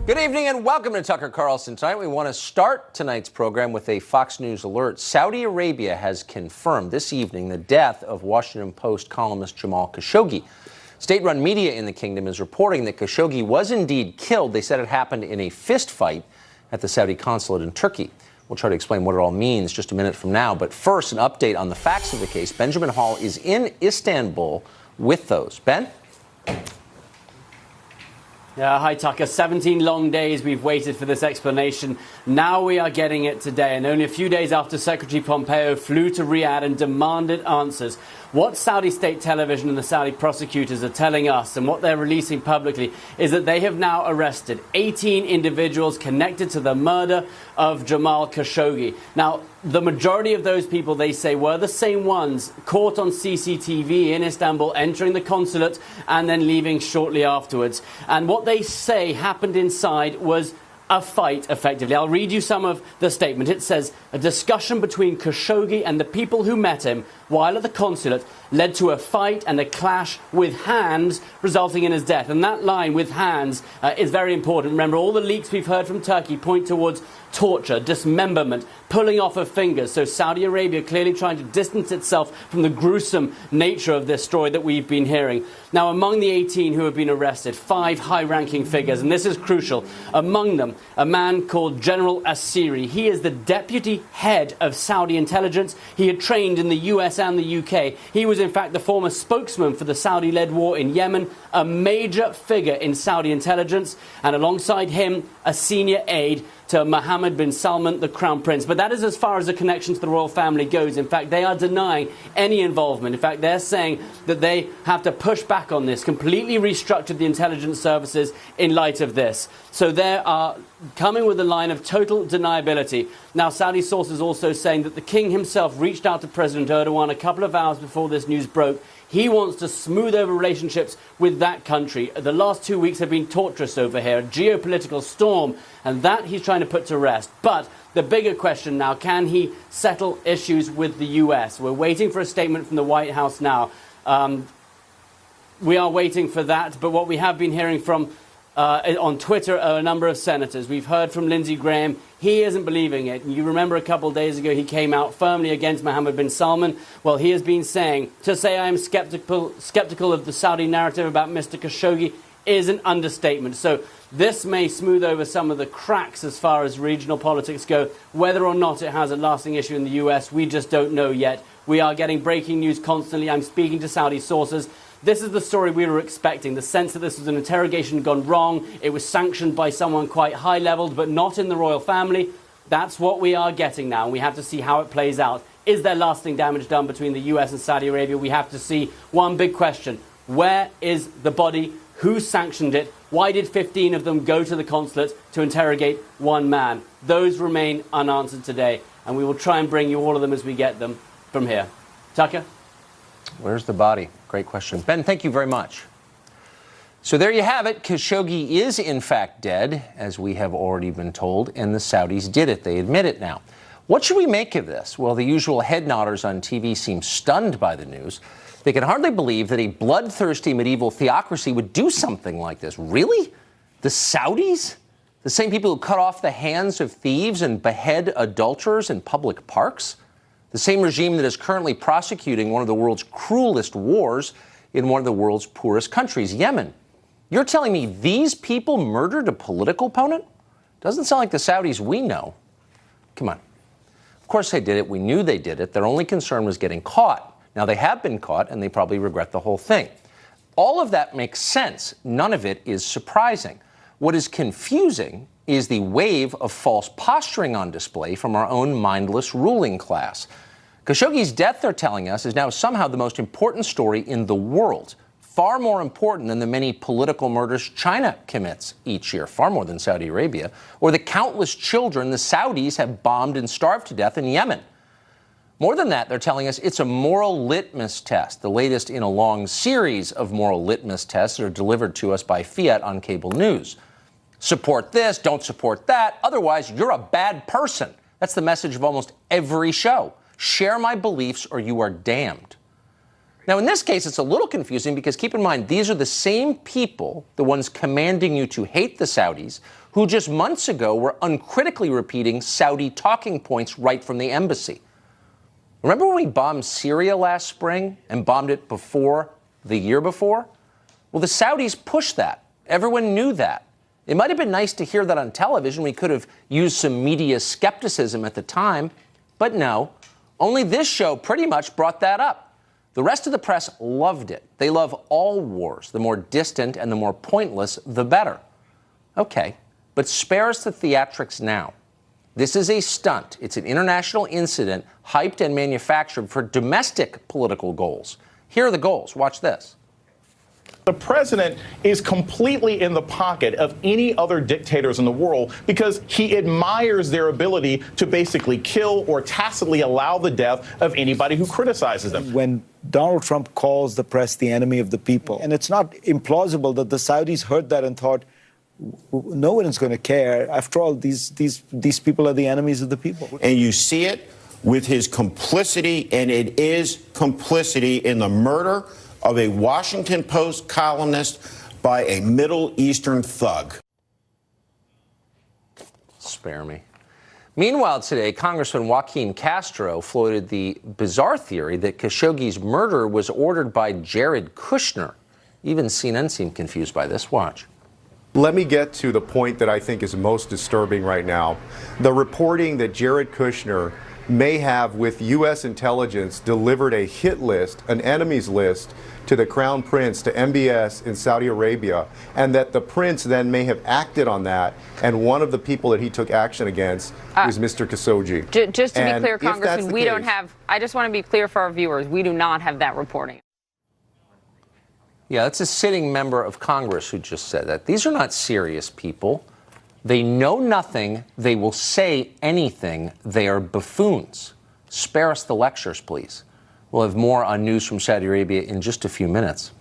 Good evening and welcome to Tucker Carlson Tonight. We want to start tonight's program with a Fox News alert. Saudi Arabia has confirmed this evening the death of Washington Post columnist Jamal Khashoggi. State-run media in the kingdom is reporting that Khashoggi was indeed killed. They said it happened in a fist fight at the Saudi consulate in Turkey. We'll try to explain what it all means just a minute from now. But first, an update on the facts of the case. Benjamin Hall is in Istanbul with those. Ben? Yeah, hi, Tucker. 17 long days we've waited for this explanation. Now we are getting it today, and only a few days after Secretary Pompeo flew to Riyadh and demanded answers. What Saudi state television and the Saudi prosecutors are telling us and what they're releasing publicly is that they have now arrested 18 individuals connected to the murder of Jamal Khashoggi. Now, the majority of those people, they say, were the same ones caught on CCTV in Istanbul, entering the consulate and then leaving shortly afterwards. And what they say happened inside was a fight, effectively. I'll read you some of the statement. It says, a discussion between Khashoggi and the people who met him while at the consulate led to a fight and a clash with hands, resulting in his death. And that line, with hands, is very important. Remember, all the leaks we've heard from Turkey point towards torture, dismemberment, pulling off of fingers. So Saudi Arabia clearly trying to distance itself from the gruesome nature of this story that we've been hearing. Now, among the 18 who have been arrested, 5 high-ranking figures, and this is crucial. Among them, a man called General Asiri. He is the deputy head of Saudi intelligence. He had trained in the US and the UK. He was, in fact, the former spokesman for the Saudi-led war in Yemen, a major figure in Saudi intelligence, and alongside him, a senior aide to Mohammed bin Salman, the Crown Prince. But that is as far as the connection to the royal family goes. In fact, they are denying any involvement. In fact, they're saying that they have to push back on this, completely restructured the intelligence services in light of this. So they are coming with a line of total deniability. Now, Saudi sources also saying that the king himself reached out to President Erdogan a couple of hours before this news broke. He wants to smooth over relationships with that country. The last 2 weeks have been torturous over here, a geopolitical storm, and that he's trying to put to rest. But the bigger question now, can he settle issues with the US? We're waiting for a statement from the White House now. We are waiting for that, but what we have been hearing from on Twitter are a number of senators. We've heard from Lindsey Graham. He isn't believing it. You remember a couple of days ago he came out firmly against Mohammed bin Salman. Well, he has been saying, to say I am skeptical of the Saudi narrative about Mr. Khashoggi is an understatement. So this may smooth over some of the cracks as far as regional politics go. Whether or not it has a lasting issue in the US, we just don't know yet. We are getting breaking news constantly. I'm speaking to Saudi sources. This is the story we were expecting, the sense that this was an interrogation gone wrong. It was sanctioned by someone quite high-leveled, but not in the royal family. That's what we are getting now, and we have to see how it plays out. Is there lasting damage done between the US and Saudi Arabia? We have to see. One big question: where is the body? Who sanctioned it? Why did 15 of them go to the consulate to interrogate one man? Those remain unanswered today, and we will try and bring you all of them as we get them from here. Tucker? Where's the body? Great question. Ben, thank you very much. So there you have it. Khashoggi is, in fact, dead, as we have already been told, and the Saudis did it. They admit it now. What should we make of this? Well, the usual head nodders on TV seem stunned by the news. They can hardly believe that a bloodthirsty medieval theocracy would do something like this. Really? The Saudis? The same people who cut off the hands of thieves and behead adulterers in public parks? The same regime that is currently prosecuting one of the world's cruelest wars in one of the world's poorest countries, Yemen. You're telling me these people murdered a political opponent? Doesn't sound like the Saudis we know. Come on. Of course they did it. We knew they did it. Their only concern was getting caught. Now they have been caught, and they probably regret the whole thing. All of that makes sense. None of it is surprising. What is confusing is the wave of false posturing on display from our own mindless ruling class. Khashoggi's death, they're telling us, is now somehow the most important story in the world. Far more important than the many political murders China commits each year, far more than Saudi Arabia, or the countless children the Saudis have bombed and starved to death in Yemen. More than that, they're telling us it's a moral litmus test, the latest in a long series of moral litmus tests that are delivered to us by Fiat on cable news. Support this, don't support that, otherwise you're a bad person. That's the message of almost every show. Share my beliefs or you are damned. Now, in this case, it's a little confusing because keep in mind, these are the same people, the ones commanding you to hate the Saudis, who just months ago were uncritically repeating Saudi talking points right from the embassy. Remember when we bombed Syria last spring and bombed it before the year before? Well, the Saudis pushed that. Everyone knew that. It might have been nice to hear that on television. We could have used some media skepticism at the time, but no. Only this show pretty much brought that up. The rest of the press loved it. They love all wars. The more distant and the more pointless, the better. Okay, but spare us the theatrics now. This is a stunt. It's an international incident hyped and manufactured for domestic political goals. Here are the goals. Watch this. The president is completely in the pocket of any other dictators in the world because he admires their ability to basically kill or tacitly allow the death of anybody who criticizes them. When Donald Trump calls the press the enemy of the people, and it's not implausible that the Saudis heard that and thought, no one is going to care. After all, these people are the enemies of the people. And you see it with his complicity, and it is complicity in the murder of a Washington Post columnist by a Middle Eastern thug. Spare me. Meanwhile, today, Congressman Joaquin Castro floated the bizarre theory that Khashoggi's murder was ordered by Jared Kushner. Even CNN seemed confused by this. Watch. Let me get to the point that I think is most disturbing right now. The reporting that Jared Kushner may have, with U.S. intelligence, delivered a hit list, an enemies list, to the Crown Prince, to MBS in Saudi Arabia, and that the prince then may have acted on that, and one of the people that he took action against is Mr. Khashoggi. Just to be clear, Congressman, we don't have, I just want to be clear for our viewers, we do not have that reporting. Yeah, that's a sitting member of Congress who just said that. These are not serious people. They know nothing. They will say anything. They are buffoons. Spare us the lectures, please. We'll have more on news from Saudi Arabia in just a few minutes.